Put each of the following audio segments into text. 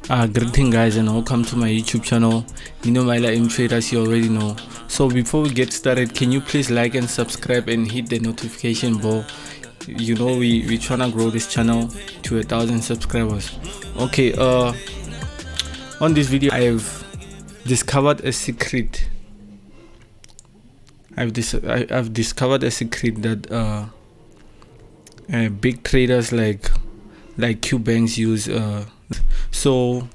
Greeting guys and welcome to my YouTube channel, nenomaila Trader, as you already know. So before we get started, can you please like and subscribe and hit the notification bell? You know we trying to grow this channel to 1,000 subscribers. Okay, on this video I've discovered a secret. I've discovered a secret that big traders like Q banks use. So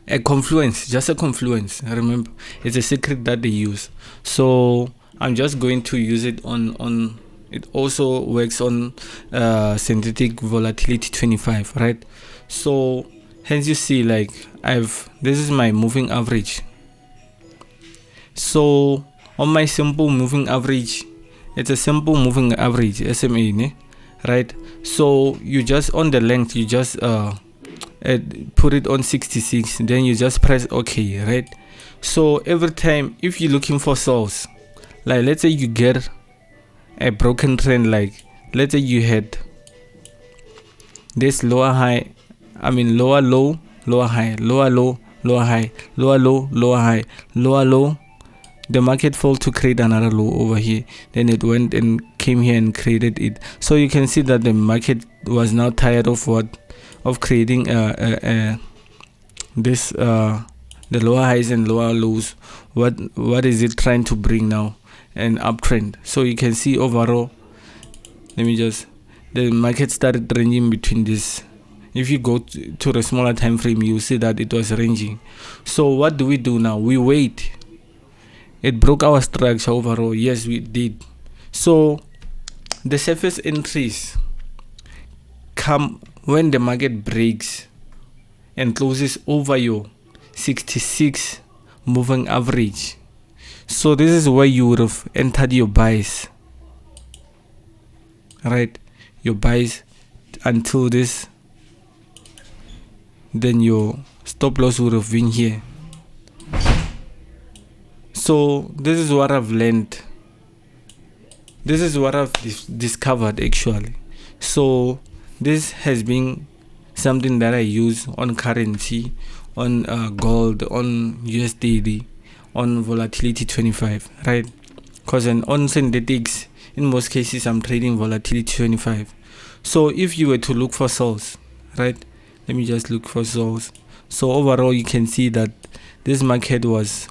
a Confluence, just a Confluence, remember, it's a secret that they use. So I'm just going to use it on it also works on synthetic volatility 25, right? So hence you see, like, this is my moving average. So on my simple moving average, it's a simple moving average, SMA, right? So you just, on the length, you just put it on 66, then you just press OK, right? So every time, if you're looking for souls, like let's say you get a broken trend, like let's say you had this lower high, lower low, lower high, lower low, lower high, lower low, lower high, lower low, the market fell to create another low over here, then it went and came here and created it. So you can see that the market was now tired of creating this the lower highs and lower lows. What is it trying to bring now? An uptrend. So you can see overall, the market started ranging between this. If you go to the smaller time frame, you see that it was ranging. So what do we do now? We wait. It broke our structure overall. Yes, we did. So the surface entries come when the market breaks and closes over your 66 moving average. So this is where you would have entered your buys, right? Your buys until this, then your stop loss would have been here. So this is what I've learned. This is what I've discovered actually. So this has been something that I use on currency, on gold, on USD, on volatility 25, right? Because on synthetics, in most cases, I'm trading volatility 25. So if you were to look for souls, right? Let me just look for souls. So overall, you can see that this market was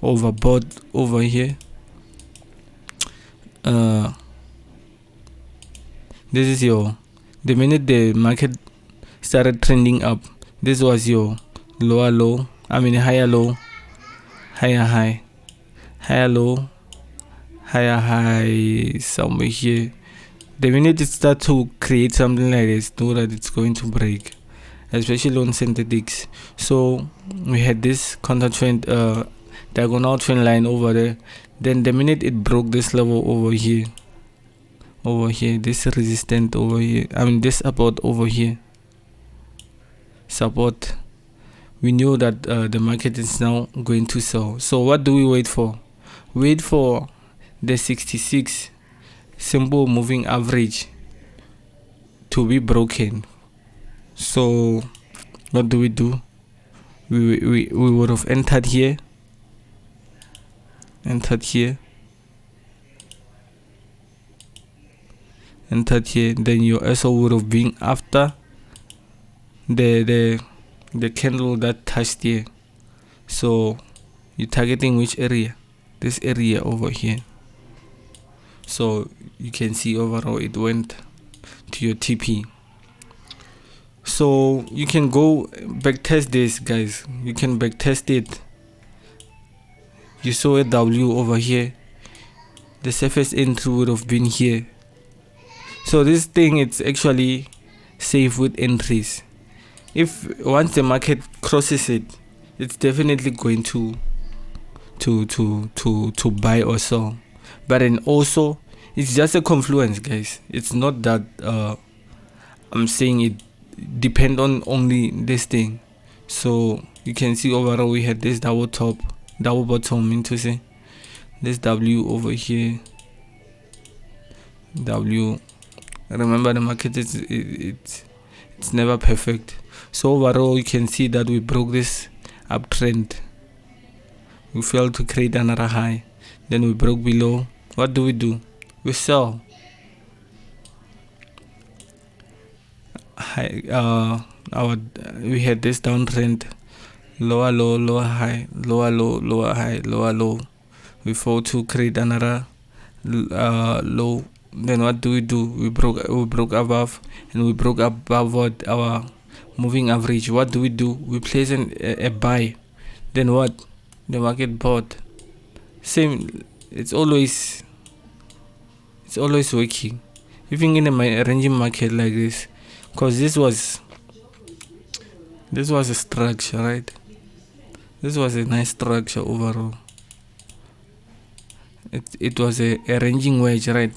overbought over here. This is the minute the market started trending up, this was your lower low, higher low, higher high, higher low, higher high, somewhere here. The minute it starts to create something like this, know that it's going to break, especially on synthetics. So we had this counter trend, diagonal trend line over there. Then the minute it broke this level over here, this resistance over here, this support over here, support, we knew that the market is now going to sell. So what do we wait for? Wait for the 66 simple moving average to be broken. So what do? We would have entered here, then your SO would have been after the candle that touched here. So you're targeting which area? This area over here. So you can see overall it went to your TP. So you can go back test this, guys. You can back test it. You saw a W over here. The surface entry would have been here. So this thing, it's actually safe with entries. If once the market crosses it, it's definitely going to buy or sell. But then also, it's just a Confluence, guys. It's not that I'm saying it depend on only this thing. So you can see overall we had this double top, double bottom, into say this W over here, W. Remember, the market it's never perfect. So overall, you can see that we broke this uptrend. We failed to create another high. Then we broke below. What do? We sell. High, we had this downtrend, lower low, lower high, lower low, lower high, lower low. We fall to create another low. Then what do? We broke above, and we broke above what our moving average. What do? We place a buy. Then what? The market bought. Same. It's always working, even in a ranging market like this, because this was a structure, right? This was a nice structure overall. It was a ranging wedge, right?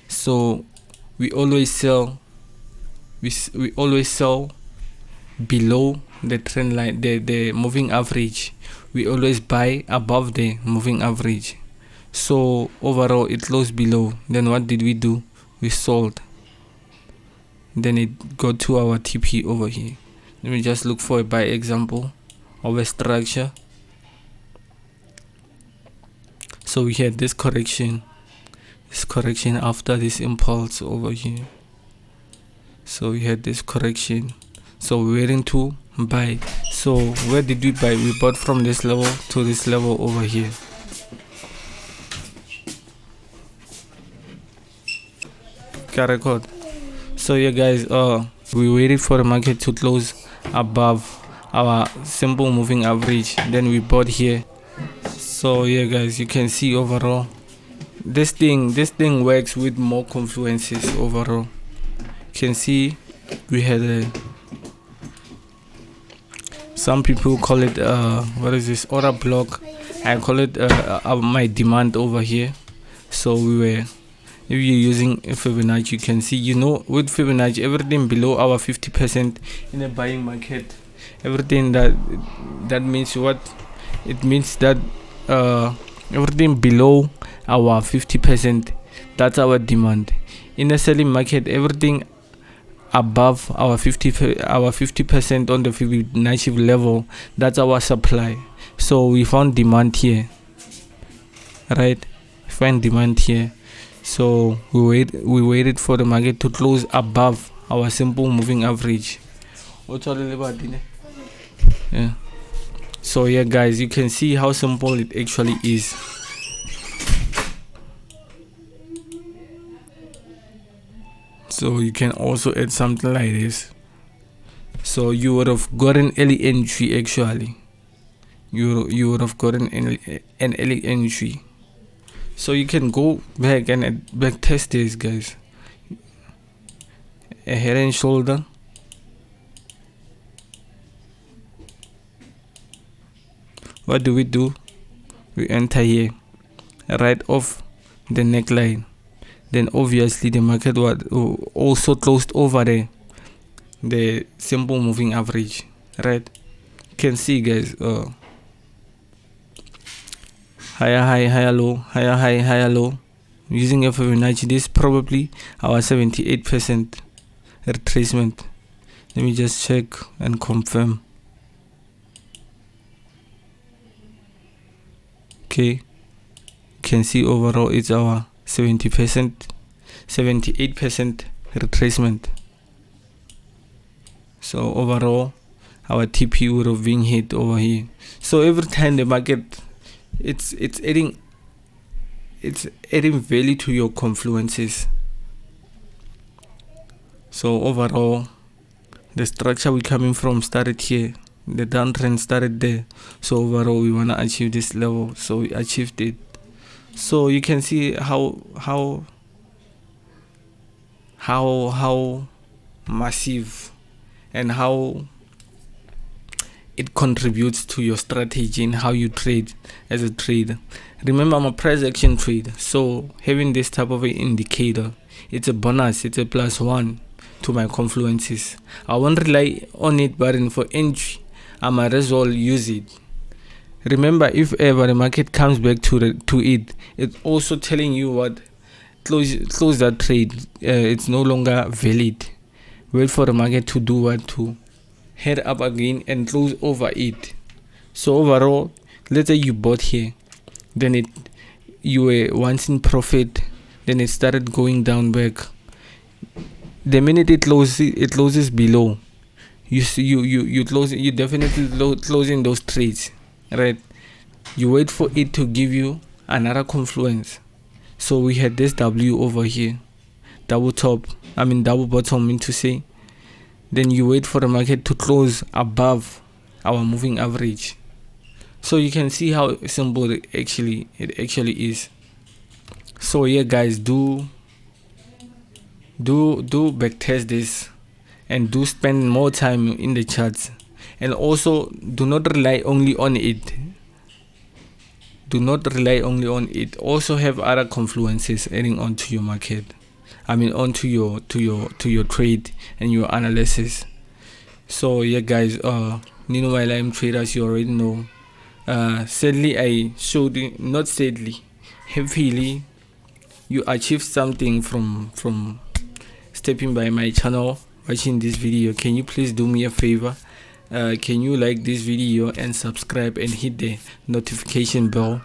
So we always sell. We always sell below the trend line, the moving average. We always buy above the moving average. So overall it closed below. Then what did we do? We sold. Then it got to our TP over here. Let me just look for a buy example of a structure. So we had this correction after this impulse over here. So we had this correction. So we were into buy. So where did we buy? We bought from this level to this level over here. Can record. So yeah guys, we waited for the market to close above our simple moving average, then we bought here. So yeah guys, you can see overall this thing works with more confluences. Overall you can see we had some people call it what is this, order block. I call it my demand over here. So we were, if you're using Fibonacci, you can see, with Fibonacci, everything below our 50% in a buying market, everything that means what? It means that everything below our 50%, that's our demand. In a selling market, everything above our 50% on the Fibonacci level, that's our supply. So we found demand here, right? Find demand here. So we waited for the market to close above our simple moving average. Yeah. So yeah guys, you can see how simple it actually is. So you can also add something like this. So you would have gotten early entry actually. You would have gotten an early entry. So you can go back and back test this guys. A head and shoulder. What do? We enter here, right off the neckline. Then obviously the market was also closed over the simple moving average, right? You can see guys, higher high, higher low, higher high, higher low. Using a Fibonacci, this is probably our 78% retracement. Let me just check and confirm. Okay, you can see overall it's our 78% retracement. So overall our TP would have been hit over here. So every time the market, it's adding value to your confluences. So overall the structure we coming from started here, the downtrend started there. So overall we want to achieve this level, so we achieved it. So you can see how massive and how it contributes to your strategy and how you trade as a trader. Remember, I'm a price action trader, so having this type of an indicator, it's a bonus, it's a +1 to my confluences. I won't rely on it, but for entry I might as well use it. Remember, if ever the market comes back to it, it's also telling you what, close that trade. It's no longer valid. Wait for the market to do what, head up again and close over it. So overall, let's say you bought here, then you were once in profit, then it started going down back. The minute it closes below, you close, you definitely closing those trades, right? You wait for it to give you another Confluence. So we had this W over here, double bottom, mean to say. Then you wait for the market to close above our moving average. So you can see how simple it actually is. So yeah guys, do backtest this, and do spend more time in the charts, and also do not rely only on it. Also have other Confluences adding on to your market, onto your trade and your analysis. So yeah guys, nenomaila traders, you already know. Sadly, I showed you, not sadly, happily, you achieved something from stepping by my channel, watching this video. Can you please do me a favor? Can you like this video and subscribe and hit the notification bell?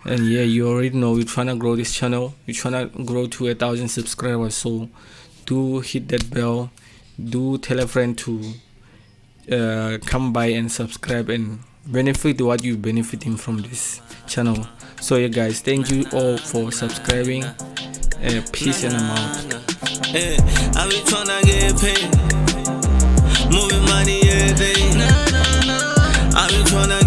And yeah, you already know we're trying to grow this channel. We're trying to grow to 1,000 subscribers. So do hit that bell. Do tell a friend to come by and subscribe and benefit what you're benefiting from this channel. So yeah guys, thank you all for subscribing. Peace and I'm out. I be tryna get paid, moving money every day. I be tryna